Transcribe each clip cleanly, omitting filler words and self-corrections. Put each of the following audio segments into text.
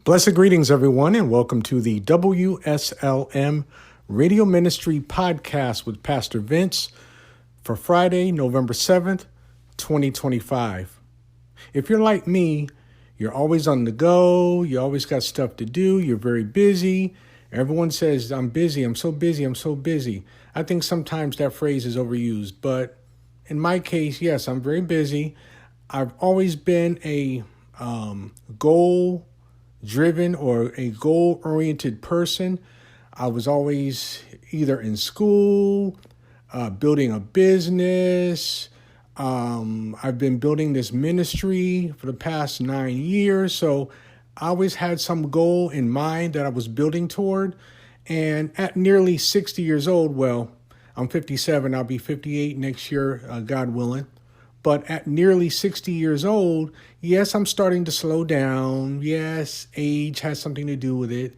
Blessed greetings, everyone, and welcome to the WSLM Radio Ministry Podcast with Pastor Vince for Friday, November 7th, 2025. If you're like me, you're always on the go, you always got stuff to do, you're very busy. Everyone says, I'm busy, I'm so busy, I'm so busy. I think sometimes that phrase is overused, but in my case, yes, I'm very busy. I've always been a goal driven or a goal-oriented person. I was always either in school, building a business. I've been building this ministry for the past 9 years. So I always had some goal in mind that I was building toward. And at nearly 60 years old, well, I'm 57, I'll be 58 next year, God willing. But at nearly 60 years old, yes, I'm starting to slow down. Yes, age has something to do with it.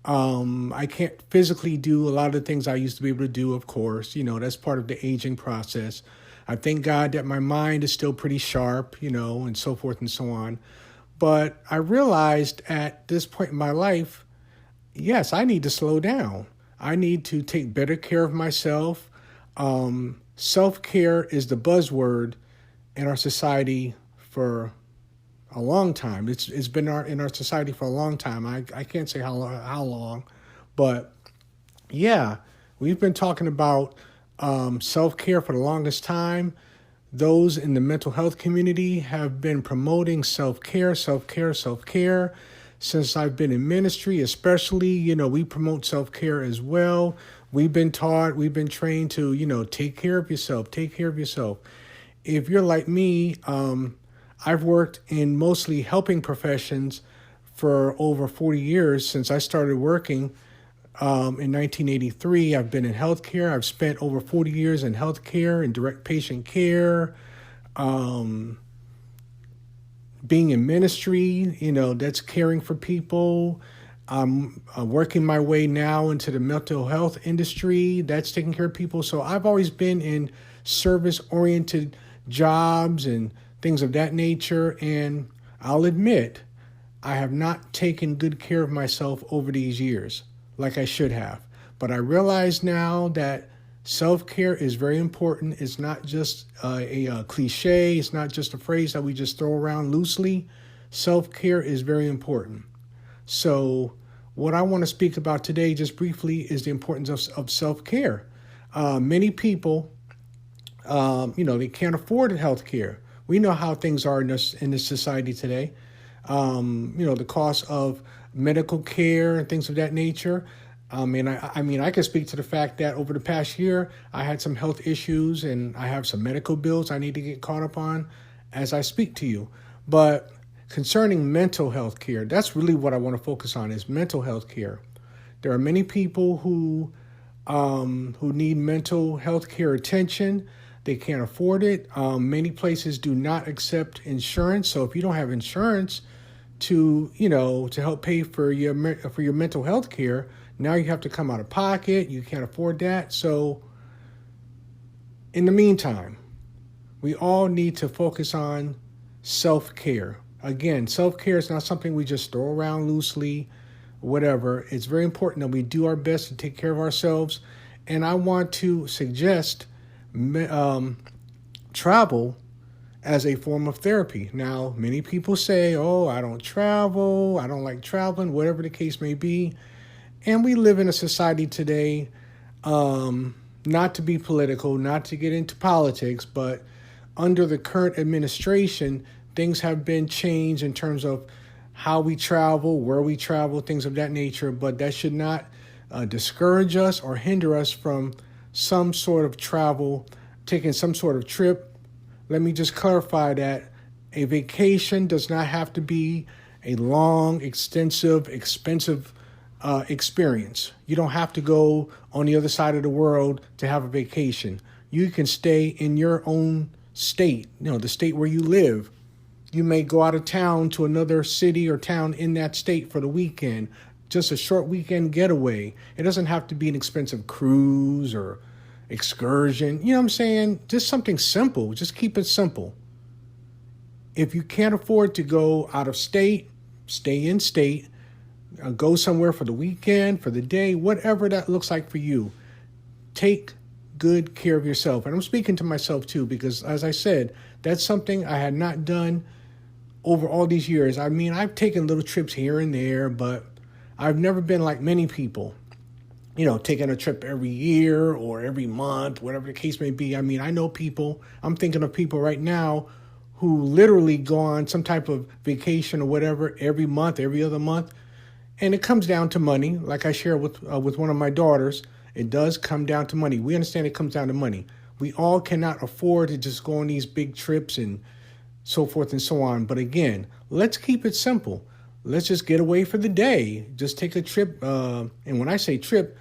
I can't physically do a lot of the things I used to be able to do, of course. That's part of the aging process. I thank God that my mind is still pretty sharp, and so forth and so on. But I realized at this point in my life, yes, I need to slow down. I need to take better care of myself. Self-care is the buzzword in our society for a long time. It's been in our society for a long time. I can't say how long, but yeah, we've been talking about self-care for the longest time. Those in the mental health community have been promoting self-care. Since I've been in ministry, especially, we promote self-care as well. We've been trained to, take care of yourself. If you're like me, I've worked in mostly helping professions for over 40 years since I started working in 1983. I've been in healthcare. I've spent over 40 years in healthcare and direct patient care, being in ministry, that's caring for people. I'm working my way now into the mental health industry. That's taking care of people. So I've always been in service-oriented jobs and things of that nature. And I'll admit, I have not taken good care of myself over these years like I should have. But I realize now that self-care is very important. It's not just a cliche. It's not just a phrase that we just throw around loosely. Self-care is very important. So what I want to speak about today, just briefly, is the importance of self-care. Many people, they can't afford health care. We know how things are in this society today. The cost of medical care and things of that nature. I can speak to the fact that over the past year, I had some health issues and I have some medical bills I need to get caught up on as I speak to you. But concerning mental health care, that's really what I want to focus on is mental health care. There are many people who need mental health care attention. They can't afford it. Many places do not accept insurance. So if you don't have insurance to help pay for your mental health care, now you have to come out of pocket. You can't afford that. So in the meantime, we all need to focus on self-care. Again, self-care is not something we just throw around loosely, whatever. It's very important that we do our best to take care of ourselves. And I want to suggest travel as a form of therapy. Now, many people say, oh, I don't travel, I don't like traveling, whatever the case may be. And we live in a society today, not to be political, not to get into politics, but under the current administration, things have been changed in terms of how we travel, where we travel, things of that nature. But that should not discourage us or hinder us from some sort of travel, taking some sort of trip. Let me just clarify that a vacation does not have to be a long, extensive, expensive experience. You don't have to go on the other side of the world to have a vacation. You can stay in your own state, the state where you live. You may go out of town to another city or town in that state for the weekend, just a short weekend getaway. It doesn't have to be an expensive cruise or excursion. You know what I'm saying? Just something simple. Just keep it simple. If you can't afford to go out of state, stay in state. go somewhere for the weekend, for the day, whatever that looks like for you. Take good care of yourself. And I'm speaking to myself too, because as I said, that's something I had not done over all these years. I mean, I've taken little trips here and there, but I've never been like many people, taking a trip every year or every month, whatever the case may be. I mean, I know people, I'm thinking of people right now who literally go on some type of vacation or whatever every month, every other month. And it comes down to money. Like I share with one of my daughters, it does come down to money. We understand it comes down to money. We all cannot afford to just go on these big trips and so forth and so on. But again, let's keep it simple. Let's just get away for the day. Just take a trip. And when I say trip,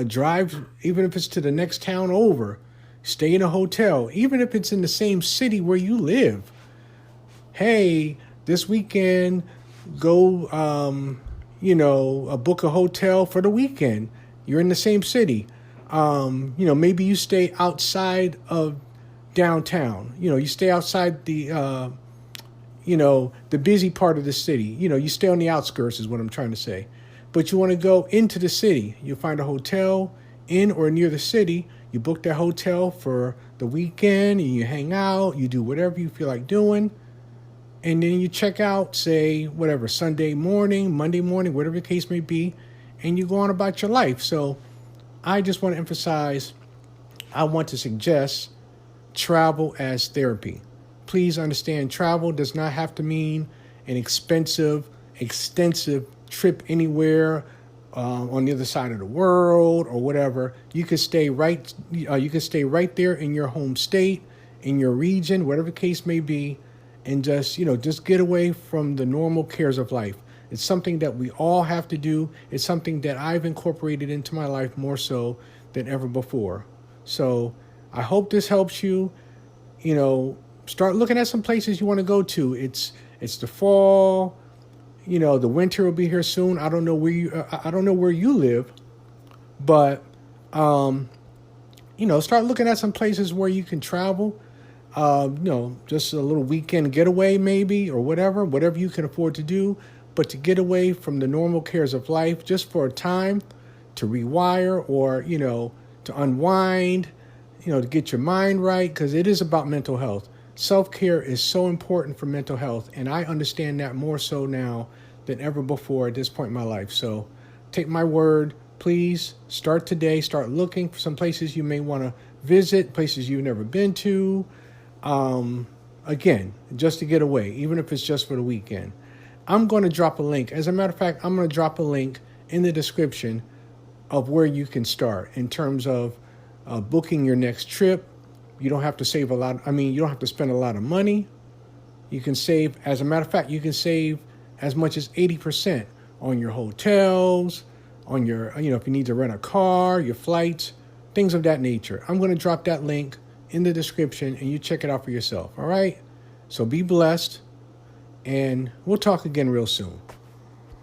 drive, even if it's to the next town over. Stay in a hotel, even if it's in the same city where you live. Hey, this weekend, go, book a hotel for the weekend. You're in the same city. Maybe you stay outside of downtown. You stay outside the busy part of the city. You stay on the outskirts is what I'm trying to say. But you want to go into the city. You find a hotel in or near the city. You book that hotel for the weekend and you hang out. You do whatever you feel like doing. And then you check out, say, whatever, Sunday morning, Monday morning, whatever the case may be. And you go on about your life. So I just want to emphasize, I want to suggest travel as therapy. Please understand, travel does not have to mean an expensive, extensive trip anywhere on the other side of the world or whatever. You could stay right. You could stay right there in your home state, in your region, whatever the case may be, and just get away from the normal cares of life. It's something that we all have to do. It's something that I've incorporated into my life more so than ever before. So I hope this helps you. Start looking at some places you want to go to. It's the fall. The winter will be here soon. I don't know where you live, but start looking at some places where you can travel. Just a little weekend getaway maybe, or whatever you can afford to do, but to get away from the normal cares of life just for a time, to rewire or to unwind, to get your mind right, because it is about mental health. Self-care is so important for mental health, and I understand that more so now than ever before at this point in my life. So take my word, please start today. Start looking for some places you may want to visit, places you've never been to. Again, just to get away, even if it's just for the weekend. I'm going to drop a link. As a matter of fact, I'm going to drop a link in the description of where you can start in terms of booking your next trip. You don't have to save a lot. You don't have to spend a lot of money. You can save, as a matter of fact, you can save as much as 80% on your hotels, on your, if you need to rent a car, your flights, things of that nature. I'm going to drop that link in the description and you check it out for yourself. All right. So be blessed and we'll talk again real soon.